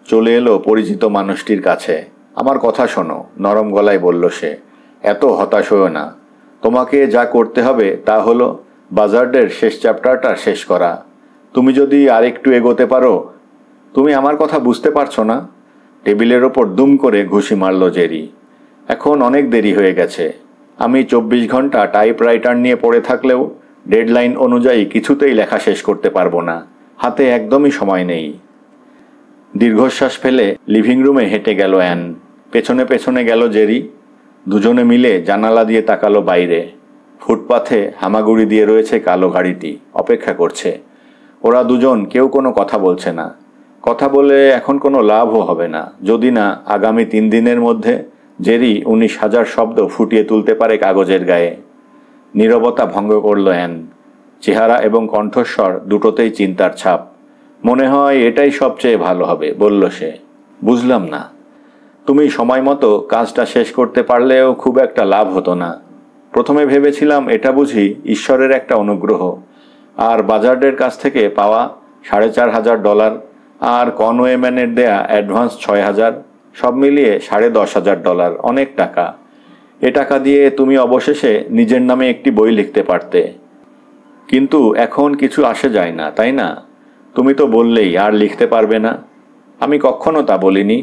চলে এলো পরিচিত মানুষটির কাছে। আমার কথা শোনো, নরম গলায় বলল সে। এত হতাশ হও না। তোমাকে যা করতে হবে তা হলো বাজার্ডের শেষ চ্যাপ্টারটা শেষ করা। তুমি যদি আরেকটু এগোতে পারো। তুমি আমার কথা বুঝতে পারছো না? টেবিলের ওপর দুম করে ঘুষি মারল জেরি। এখন অনেক দেরি হয়ে গেছে। আমি 24 ঘন্টা টাইপরাইটার নিয়ে পড়ে থাকলেও ডেডলাইন অনুযায়ী কিছুতেই লেখা শেষ করতে পারবো না। হাতে একদমই সময় নেই। দীর্ঘশ্বাস ফেলে লিভিং রুমে হেঁটে গেল অ্যান। পেছনে পেছনে গেল জেরি। দুজনে মিলে জানালা দিয়ে তাকালো বাইরে। ফুটপাথে হামাগুড়ি দিয়ে রয়েছে কালো গাড়িটি, অপেক্ষা করছে। ওরা দুজন কেউ কোনো কথা বলছে না। কথা বলে এখন কোনো লাভও হবে না, যদি না আগামী 3 দিনের মধ্যে জেরি 19,000 শব্দ ফুটিয়ে তুলতে পারে কাগজের গায়ে। নীরবতা ভঙ্গ করল অ্যান। চেহারা এবং কণ্ঠস্বর দুটোতেই চিন্তার ছাপ। মনে হয় এটাই সবচেয়ে ভালো হবে, বলল সে। বুঝলাম না। তুমি সময় মতো কাজটা শেষ করতে পারলেও খুব একটা লাভ হতো না। প্রথমে ভেবেছিলাম এটা বুঝি ঈশ্বরের একটা অনুগ্রহ, আর বাজার্ডের কাছ থেকে পাওয়া $4,500 আর কনওয়ে ম্যানের দেয়া অ্যাডভান্স 6,000, সব মিলিয়ে $10,500, অনেক টাকা। এ টাকা দিয়ে তুমি অবশেষে নিজের নামে একটি বই লিখতে পারতে। কিন্তু এখন কিছু আসে যায় না, তাই না? তুমি তো বললেই আর লিখতে পারবে না। আমি কখনো তা বলিনি।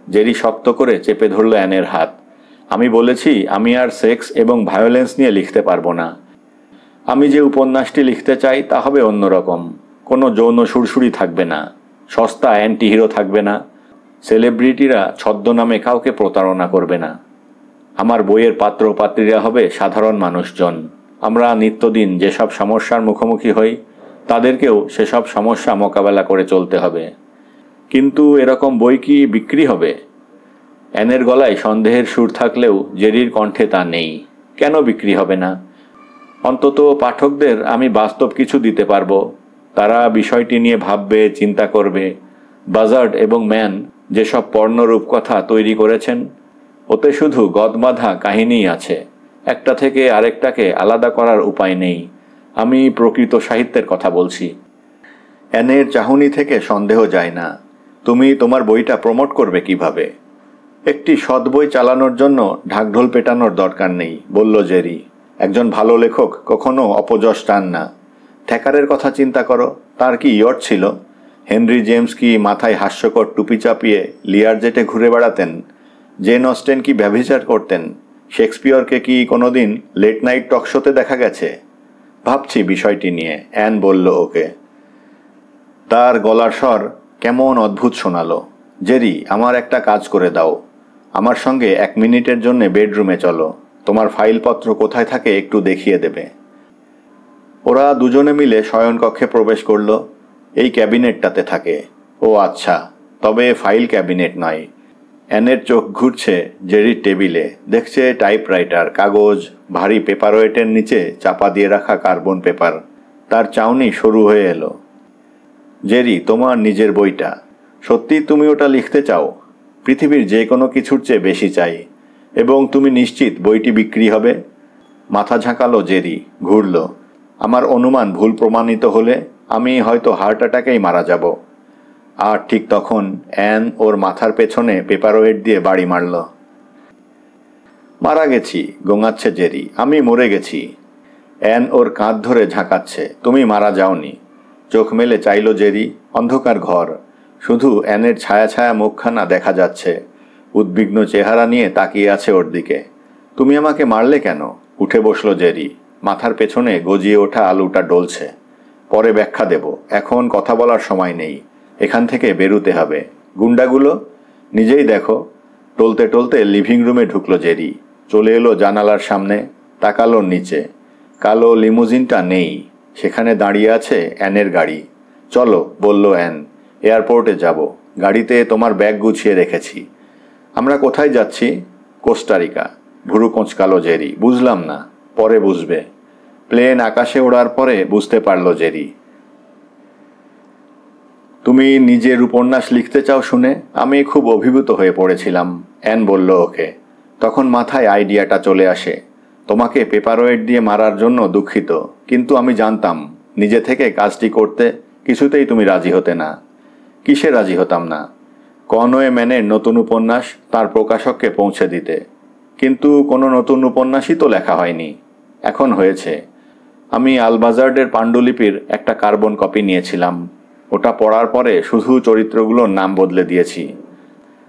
জেরি শক্ত করে চেপে ধরল অ্যানের হাত। আমি বলেছি আমি আর সেক্স এবং ভায়োলেন্স নিয়ে লিখতে পারবো না। আমি যে উপন্যাসটি লিখতে চাই তা হবে অন্যরকম। কোনো যৌন সুরসুরি থাকবে না, সস্তা অ্যান্টি হিরো থাকবে না, সেলিব্রিটিরা ছদ্মনামে কাউকে প্রতারণা করবে না। আমার বইয়ের পাত্র পাত্রীরা হবে সাধারণ মানুষজন। আমরা নিত্যদিন যেসব সমস্যার মুখোমুখি হই তাদেরকেও সেসব সমস্যা মোকাবেলা করে চলতে হবে। কিন্তু এরকম বই কি বিক্রি হবে? অ্যানের গলায় সন্দেহের সুর থাকলেও জেরির কণ্ঠে তা নেই। কেন বিক্রি হবে না? অন্তত পাঠকদের আমি বাস্তব কিছু দিতে পারবো। তারা বিষয়টি নিয়ে ভাববে, চিন্তা করবে। বাজার্ড এবং ম্যান যেসব পর্ণ রূপকথা তৈরি করেছেন ওতে শুধু গদবাঁধা কাহিনীই আছে। একটা থেকে আরেকটাকে আলাদা করার উপায় নেই। আমি প্রকৃত সাহিত্যের কথা বলছি। অ্যানের চাহনি থেকে সন্দেহ যায় না। তুমি তোমার বইটা প্রমোট করবে কিভাবে? একটি সৎ বই চালানোর জন্য ঢাকঢোল পেটানোর দরকার নেই, বলল জেরি। একজন ভালো লেখক কখনো অপযশ টান না। থ্যাকারের কথা চিন্তা করো, তার কি ইয়ট ছিল? হেনরি জেমস কি মাথায় হাস্যকর টুপি চাপিয়ে লিয়ার জেটে ঘুরে বেড়াতেন? জেন অস্টেন কি ব্যভিচার করতেন? শেক্সপিয়রকে কি কোনোদিন লেট নাইট টকশোতে দেখা গেছে? ভাবছি বিষয়টি নিয়ে, অ্যান বলল ওকে। তার গলার স্বর কেমন অদ্ভুত শোনালো। জেরি, আমার একটা কাজ করে দাও। আমার সঙ্গে 1 মিনিটের জন্য বেডরুমে চলো। তোমার ফাইলপত্র কোথায় থাকে একটু দেখিয়ে দেবে। ওরা দুজনে মিলে শয়নকক্ষে প্রবেশ করল। এই ক্যাবিনেটটাতে থাকে। ও আচ্ছা, তবে ফাইল ক্যাবিনেট নয়। অ্যানের চোখ ঘুরছে জেরির টেবিলে, দেখছে টাইপরাইটার, কাগজ, ভারী পেপারওয়েটের নিচে চাপা দিয়ে রাখা কার্বন পেপার। তার চাউনি শুরু হয়ে এলো। জেরি, তোমার নিজের বইটা। সত্যি তুমি ওটা লিখতে চাও? পৃথিবীর যে কোনো কিছুর চেয়ে বেশি চাই। এবং তুমি নিশ্চিত বইটি বিক্রি হবে? মাথা ঝাঁকালো জেরি, ঘুরল। আমার অনুমান ভুল প্রমাণিত হলে আমি হয়তো হার্ট অ্যাটাকেই মারা যাব। আর ঠিক তখন অ্যান ওর মাথার পেছনে পেপারওয়েট দিয়ে বাড়ি মারল। মারা গেছি, গোঙাচ্ছে জেরি, আমি মরে গেছি। অ্যান ওর কাঁধ ধরে ঝাঁকাচ্ছে। তুমি মারা যাওনি। চোখ মেলে চাইল জেরি। অন্ধকার ঘর, শুধু অ্যানের ছায়া ছায়া মুখখানা দেখা যাচ্ছে। উদ্বিগ্ন চেহারা নিয়ে তাকিয়ে আছে ওর দিকে। তুমি আমাকে মারলে কেন? উঠে বসলো জেরি। মাথার পেছনে গজিয়ে ওঠা আলুটা ডলছে। পরে ব্যাখ্যা দেব, এখন কথা বলার সময় নেই। এখান থেকে বেরুতে হবে। গুন্ডাগুলো? নিজেই দেখো। টলতে টলতে লিভিং রুমে ঢুকলো জেরি। চলে এলো জানালার সামনে, তাকালো নিচে। কালো লিমুজিনটা নেই, সেখানে দাঁড়িয়ে আছে অ্যানের গাড়ি। চলো, বলল অ্যান, এয়ারপোর্টে যাব। গাড়িতে তোমার ব্যাগ গুছিয়ে রেখেছি। আমরা কোথায় যাচ্ছি? কোস্টারিকা। ভুরু কোঁচকালো জেরি। বুঝলাম না। পরে বুঝবে। প্লেন আকাশে ওড়ার পরে বুঝতে পারল জেরি। তুমি নিজের উপন্যাস লিখতে চাও শুনে আমি খুব অভিভূত হয়ে পড়েছিলাম, অ্যান বলল ওকে। তখন মাথায় আইডিয়াটা চলে আসে। তোমাকে পেপারওয়েট দিয়ে মারার জন্য দুঃখিত, কিন্তু আমি জানতাম নিজে থেকে কাজটি করতে কিছুতেই তুমি রাজি হতে না। কিসে রাজি হতাম না? কনওয়ে ম্যানের নতুন উপন্যাস তার প্রকাশককে পৌঁছে দিতে। কিন্তু কোনো নতুন উপন্যাসই তো লেখা হয়নি। এখন হয়েছে। আমি আলবাজার্ডের পাণ্ডুলিপির একটা কার্বন কপি নিয়েছিলাম। ওটা পড়ার পরে শুধু চরিত্রগুলোর নাম বদলে দিয়েছি।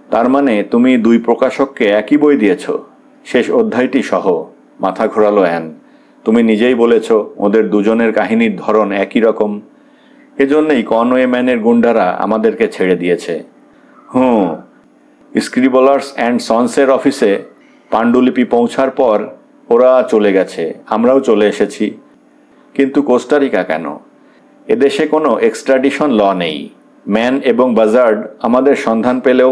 তার মানে তুমি 2 প্রকাশককে একই বই দিয়েছ? শেষ অধ্যায়টি সহ। মাথা ঘোরালো অ্যান। তুমি নিজেই বলেছ ওদের দুজনের কাহিনীর ধরন একই রকম। এজন্যই কনওয়ে ম্যানের গুন্ডারা আমাদেরকে ছেড়ে দিয়েছে। স্ক্রিবলার্স অ্যান্ড সন্সের অফিসে পাণ্ডুলিপি পৌঁছার পর ওরা চলে গেছে, আমরাও চলে এসেছি। কিন্তু কোস্টারিকা কেন? এদেশে কোনো এক্সট্রাডিশন ল নেই। ম্যান এবং বাজার্ড আমাদের সন্ধান পেলেও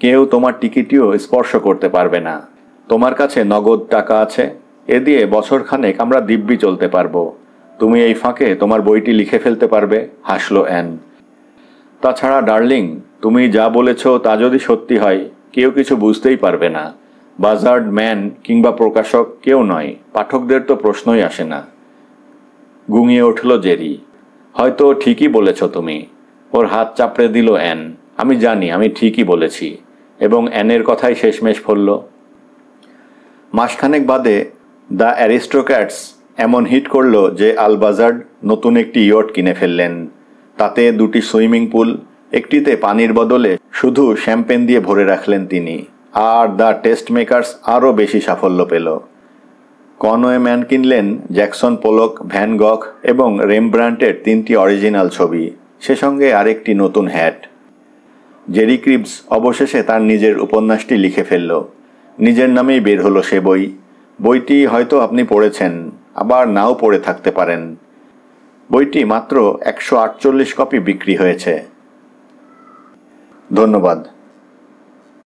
কেউ তোমার টিকিটিও স্পর্শ করতে পারবে না। তোমার কাছে নগদ টাকা আছে, এ দিয়ে বছরখানেক আমরা দিব্যি চলতে পারবো। তুমি এই ফাঁকে তোমার বইটি লিখে ফেলতে পারবে, হাসলো অ্যান। তাছাড়া ডার্লিং, তুমি যা বলেছ তা যদি সত্যি হয় কেউ কিছু বুঝতেই পারবে না। বাজার্ড, ম্যান কিংবা প্রকাশক কেউ নয়। পাঠকদের তো প্রশ্নই আসে না। গুঙিয়ে উঠল জেরি। হয়তো ঠিকই বলেছ তুমি। ওর হাত চাপড়ে দিল অ্যান। আমি জানি আমি ঠিকই বলেছি। এবং অ্যানের কথাই শেষমেশ ফলল। মাসখানেক বাদে দ্য অ্যারিস্টোক্র্যাটস এমন হিট করল যে আলবাজার্ড নতুন একটি ইয়ট কিনে ফেললেন। তাতে 2টি সুইমিং পুল, একটিতে পানির বদলে শুধু শ্যাম্পেন দিয়ে ভরে রাখলেন তিনি। আর দ্য টেস্ট মেকার্স আরও বেশি সাফল্য পেল। কনওয়ে ম্যান কিনলেন জ্যাকসন পোলক, ভ্যান গখ এবং রেমব্রান্টের 3টি অরিজিনাল ছবি, সে সঙ্গে আরেকটি নতুন হ্যাট। জেরি ক্রিবস অবশেষে তার নিজের উপন্যাসটি লিখে ফেলল। নিজের নামেই বের হলো সে বই। বইটি হয়তো আপনি পড়েছেন, আবার নাও পড়ে থাকতে পারেন। বইটি মাত্র 148 কপি বিক্রি হয়েছে। ধন্যবাদ।